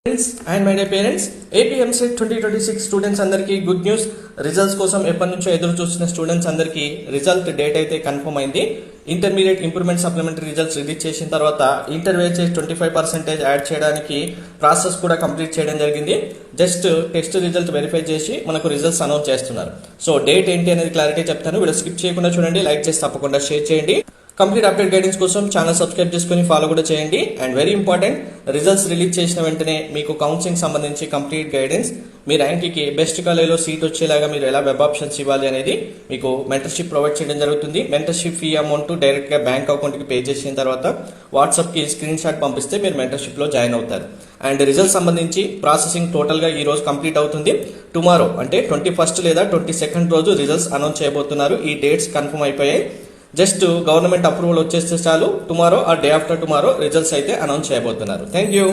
Friends and my dear parents, AP MCET 2026 students అందరికీ good news. Results కోసం ఎప్పటి నుంచో ఎదురు చూస్తున్న స్టూడెంట్స్ అందరికీ రిజల్ట్ డేట్ అయితే కన్ఫర్మ్ అయింది. Intermediate improvement supplementary results release చేసిన తర్వాత ఇంటర్ వేచేజ్ 25% యాడ్ చేయడానికి ప్రాసెస్ కూడా కంప్లీట్ చేయడం జరిగింది. జస్ట్ టెస్ట్ రిజల్ట్ వెరిఫై చేసి మనకు రిజల్ట్స్ అనౌన్స్ చేస్తున్నారు. సో డేట్ ఏంటి అనేది క్లారిటీ చెప్తాను. వీడియో స్కిప్ చేయకుండా చూడండి, లైక్ చేసి తప్పకుండా షేర్ చేయండి. కంప్లీట్ అప్డేట్ గైడెన్స్ కోసం ఛానల్ సబ్స్క్రైబ్ చేసుకుని ఫాలో కూడా చేయండి. And very important, results release చేసిన వెంటనే మీకు కౌన్సిలింగ్ సంబంధించి కంప్లీట్ గైడెన్స్, మీ ర్యాంక్కి బెస్ట్ కాలేజ్లో సీట్ వచ్చేలాగా మీరు ఎలా వెబ్ ఆప్షన్స్ ఇవ్వాలి అనేది మీకు మెంటర్షిప్ ప్రొవైడ్ చేయడం జరుగుతుంది. మెంటర్షిప్ ఫీ అమౌంట్ డైరెక్ట్గా బ్యాంక్ అకౌంట్కి పే చేసిన తర్వాత వాట్సాప్కి స్క్రీన్ షాట్ పంపిస్తే మీరు మెంటర్షిప్లో జాయిన్ అవుతారు. అండ్ రిజల్ట్ సంబంధించి ప్రాసెసింగ్ టోటల్గా ఈ రోజు కంప్లీట్ అవుతుంది. టుమారో అంటే 21 లేదా 22 రోజు రిజల్ట్స్ అనౌన్స్ చేయబోతున్నారు. ఈ డేట్స్ కన్ఫర్మ్ అయిపోయాయి. జస్ట్ గవర్నమెంట్ అప్రూవల్ వచ్చేస్తే చాలు, tomorrow or day after tomorrow results అయితే అనౌన్స్ చేయబోతున్నారు. Thank you.